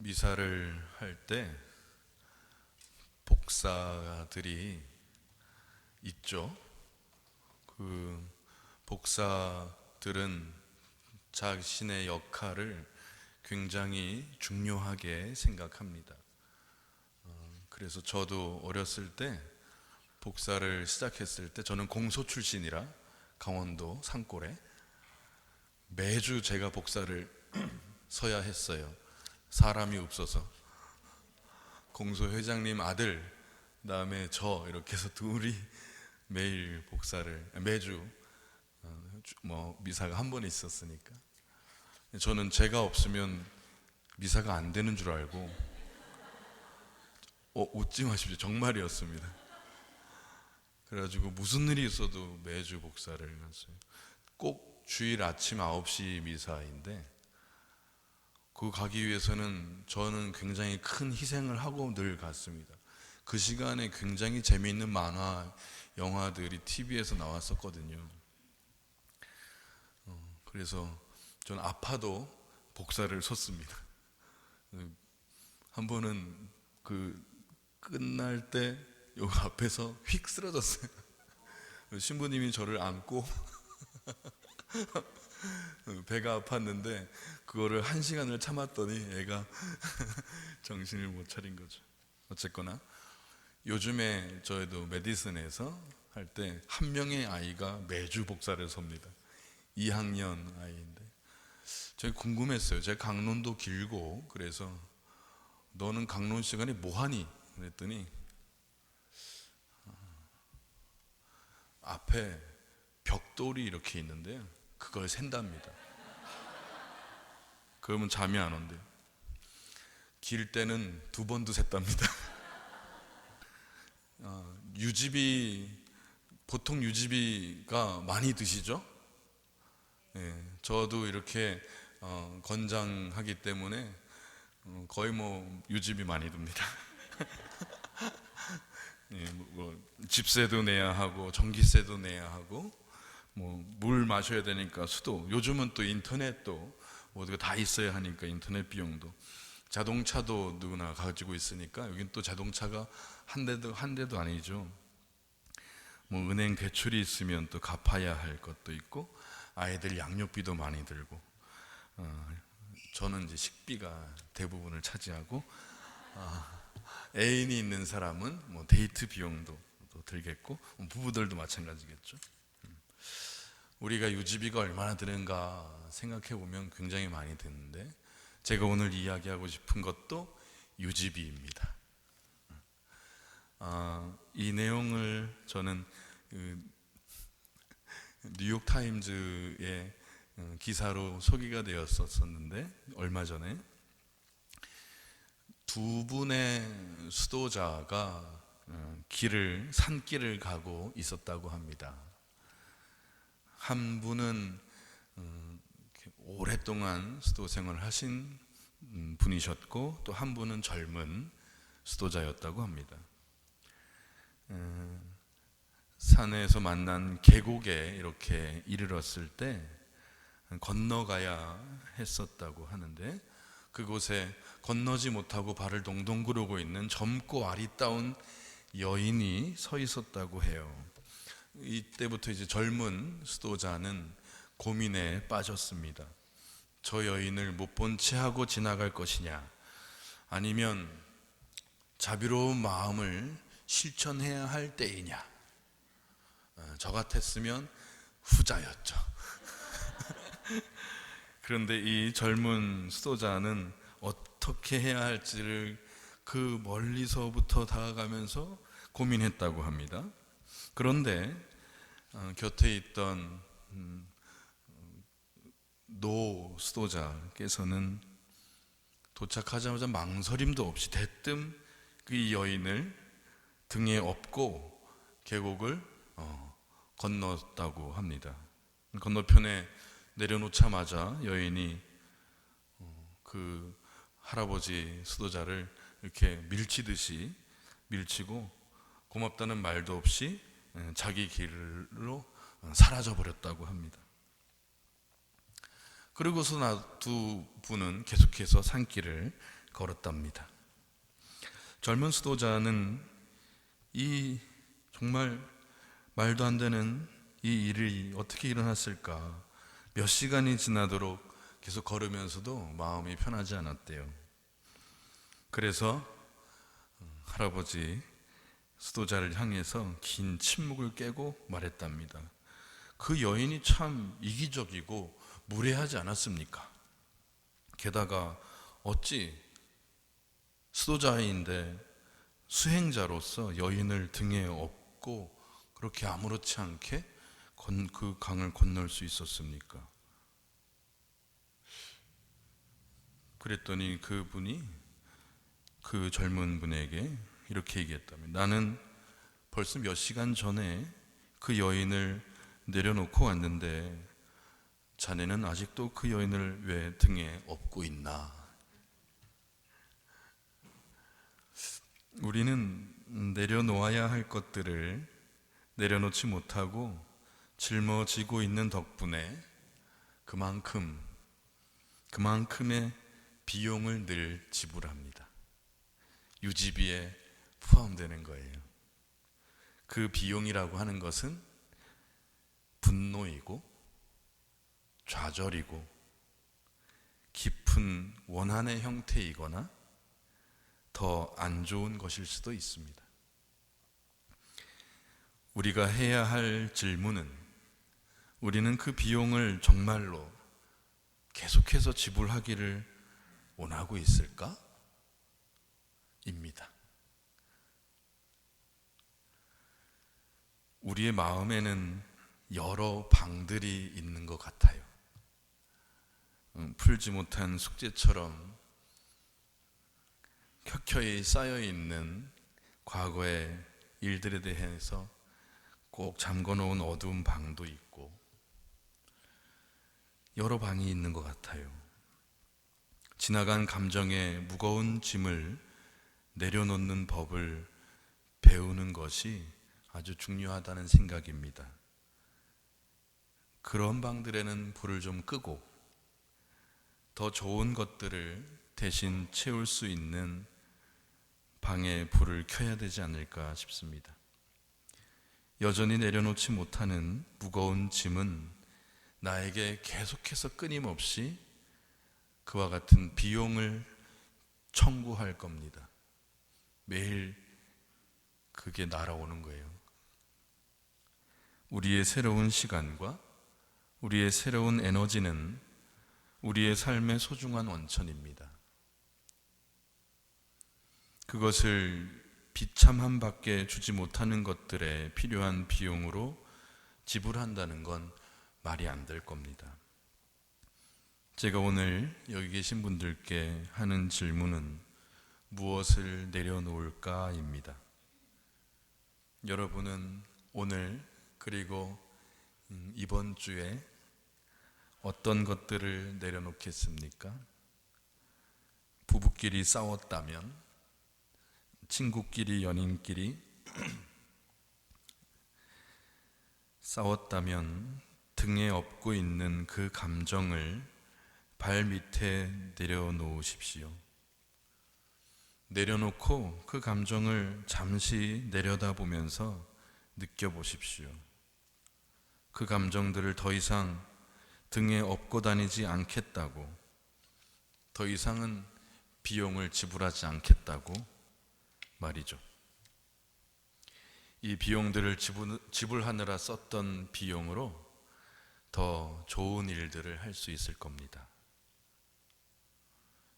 미사를 할 때 복사들이 있죠. 그 복사들은 자신의 역할을 굉장히 중요하게 생각합니다. 그래서 저도 어렸을 때 복사를 시작했을 때, 저는 공소 출신이라 강원도 산골에 매주 제가 복사를 서야 했어요. 사람이 없어서. 공소 회장님 아들, 그다음에 저, 이렇게 해서 둘이 매일 복사를, 매주 미사가 한 번 있었으니까 저는 제가 없으면 미사가 안 되는 줄 알고, 웃지 마십시오, 정말이었습니다. 그래가지고 무슨 일이 있어도 매주 복사를 했어요. 꼭 주일 아침 9시 미사인데, 그 가기 위해서는 저는 굉장히 큰 희생을 하고 늘 갔습니다. 그 시간에 굉장히 재미있는 만화, 영화들이 TV에서 나왔었거든요. 그래서 저는 아파도 복사를 섰습니다. 한 번은 끝날 때 여기 앞에서 휙 쓰러졌어요. 신부님이 저를 안고 배가 아팠는데 그거를 1시간을 참았더니 애가 정신을 못 차린 거죠. 어쨌거나 요즘에 저희도 메디슨에서 할 때 한 명의 아이가 매주 복사를 섭니다. 2학년 아이인데 제가 궁금했어요. 제가 강론도 길고 그래서 너는 강론 시간에 뭐하니? 그랬더니 앞에 벽돌이 이렇게 있는데요, 그걸 샌답니다. 그러면 잠이 안 온대요. 길 때는 2번도 샜답니다. 유지비, 보통 유지비가 많이 드시죠? 예, 저도 이렇게 건장하기 때문에 거의 유지비 많이 듭니다. 예, 집세도 내야 하고 전기세도 내야 하고 물 마셔야 되니까 수도, 요즘은 또 인터넷도 모두가 다 있어야 하니까 인터넷 비용도, 자동차도 누구나 가지고 있으니까 여긴 또 자동차가 한 대도 아니죠. 은행 대출이 있으면 또 갚아야 할 것도 있고 아이들 양육비도 많이 들고, 저는 이제 식비가 대부분을 차지하고, 애인이 있는 사람은 데이트 비용도 또 들겠고, 부부들도 마찬가지겠죠. 우리가 유지비가 얼마나 드는가 생각해 보면 굉장히 많이 드는데, 제가 오늘 이야기하고 싶은 것도 유지비입니다. 이 내용을 저는 뉴욕 타임즈의 기사로 소개가 되었었는데, 얼마 전에 2분의 수도자가 산길을 가고 있었다고 합니다. 한 분은 오랫동안 수도 생활을 하신 분이셨고, 또 한 분은 젊은 수도자였다고 합니다. 산에서 만난 계곡에 이렇게 이르렀을 때 건너가야 했었다고 하는데, 그곳에 건너지 못하고 발을 동동 구르고 있는 젊고 아리따운 여인이 서 있었다고 해요. 이때부터 이제 젊은 수도자는 고민에 빠졌습니다. 저 여인을 못 본 채 하고 지나갈 것이냐, 아니면 자비로운 마음을 실천해야 할 때이냐. 저 같았으면 후자였죠. 그런데 이 젊은 수도자는 어떻게 해야 할지를 그 멀리서부터 다가가면서 고민했다고 합니다. 그런데 곁에 있던 노 수도자께서는 도착하자마자 망설임도 없이 대뜸 그 여인을 등에 업고 계곡을 건넜다고 합니다. 건너편에 내려놓자마자 여인이 그 할아버지 수도자를 이렇게 밀치듯이 밀치고 고맙다는 말도 없이 자기 길로 사라져 버렸다고 합니다. 그리고서 두 분은 계속해서 산길을 걸었답니다. 젊은 수도자는 이 정말 말도 안 되는 이 일이 어떻게 일어났을까? 몇 시간이 지나도록 계속 걸으면서도 마음이 편하지 않았대요. 그래서 할아버지 수도자를 향해서 긴 침묵을 깨고 말했답니다. 그 여인이 참 이기적이고 무례하지 않았습니까? 게다가 어찌 수도자인데 수행자로서 여인을 등에 업고 그렇게 아무렇지 않게 그 강을 건널 수 있었습니까? 그랬더니 그분이 그 젊은 분에게 이렇게 얘기했답니다. 나는 벌써 몇 시간 전에 그 여인을 내려놓고 왔는데 자네는 아직도 그 여인을 왜 등에 업고 있나? 우리는 내려놓아야 할 것들을 내려놓지 못하고 짊어지고 있는 덕분에 그만큼의 비용을 늘 지불합니다. 유지비에 포함되는 거예요. 그 비용이라고 하는 것은 분노이고 좌절이고 깊은 원한의 형태이거나 더 안 좋은 것일 수도 있습니다. 우리가 해야 할 질문은 우리는 그 비용을 정말로 계속해서 지불하기를 원하고 있을까? 입니다. 우리의 마음에는 여러 방들이 있는 것 같아요. 풀지 못한 숙제처럼 켜켜이 쌓여있는 과거의 일들에 대해서 꼭 잠궈놓은 어두운 방도 있고 여러 방이 있는 것 같아요. 지나간 감정의 무거운 짐을 내려놓는 법을 배우는 것이 아주 중요하다는 생각입니다. 그런 방들에는 불을 좀 끄고 더 좋은 것들을 대신 채울 수 있는 방에 불을 켜야 되지 않을까 싶습니다. 여전히 내려놓지 못하는 무거운 짐은 나에게 계속해서 끊임없이 그와 같은 비용을 청구할 겁니다. 매일 그게 날아오는 거예요. 우리의 새로운 시간과 우리의 새로운 에너지는 우리의 삶의 소중한 원천입니다. 그것을 비참함 밖에 주지 못하는 것들에 필요한 비용으로 지불한다는 건 말이 안 될 겁니다. 제가 오늘 여기 계신 분들께 하는 질문은 무엇을 내려놓을까입니다. 여러분은 오늘 그리고 이번 주에 어떤 것들을 내려놓겠습니까? 부부끼리 싸웠다면, 친구끼리, 연인끼리 싸웠다면 등에 업고 있는 그 감정을 발 밑에 내려놓으십시오. 내려놓고 그 감정을 잠시 내려다보면서 느껴보십시오. 그 감정들을 더 이상 등에 업고 다니지 않겠다고, 더 이상은 비용을 지불하지 않겠다고 말이죠. 이 비용들을 지불하느라 썼던 비용으로 더 좋은 일들을 할 수 있을 겁니다.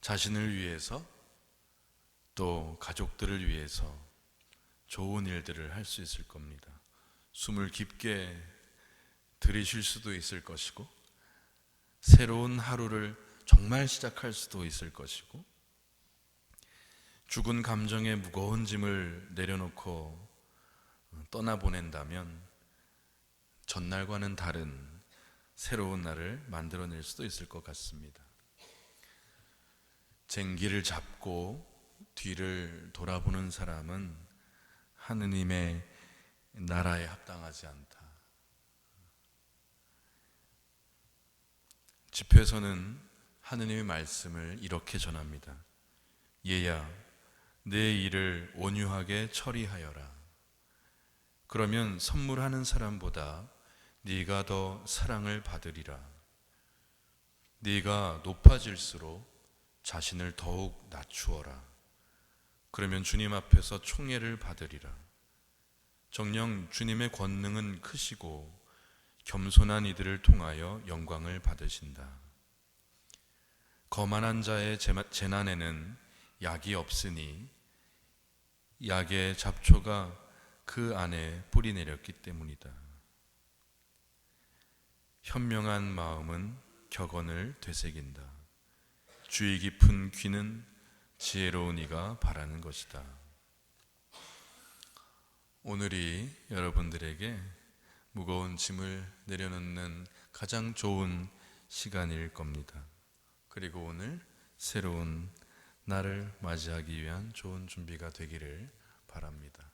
자신을 위해서 또 가족들을 위해서 좋은 일들을 할 수 있을 겁니다. 숨을 깊게 들이쉴 수도 있을 것이고 새로운 하루를 정말 시작할 수도 있을 것이고 죽은 감정의 무거운 짐을 내려놓고 떠나보낸다면 전날과는 다른 새로운 날을 만들어낼 수도 있을 것 같습니다. 쟁기를 잡고 뒤를 돌아보는 사람은 하느님의 나라에 합당하지 않다. 집회에서는 하느님의 말씀을 이렇게 전합니다. 얘야, 내 일을 온유하게 처리하여라. 그러면 선물하는 사람보다 네가 더 사랑을 받으리라. 네가 높아질수록 자신을 더욱 낮추어라. 그러면 주님 앞에서 총애를 받으리라. 정녕 주님의 권능은 크시고 겸손한 이들을 통하여 영광을 받으신다. 거만한 자의 재난에는 약이 없으니 약의 잡초가 그 안에 뿌리 내렸기 때문이다. 현명한 마음은 격언을 되새긴다. 주의 깊은 귀는 지혜로운 이가 바라는 것이다. 오늘이 여러분들에게 무거운 짐을 내려놓는 가장 좋은 시간일 겁니다. 그리고 오늘 새로운 날을 맞이하기 위한 좋은 준비가 되기를 바랍니다.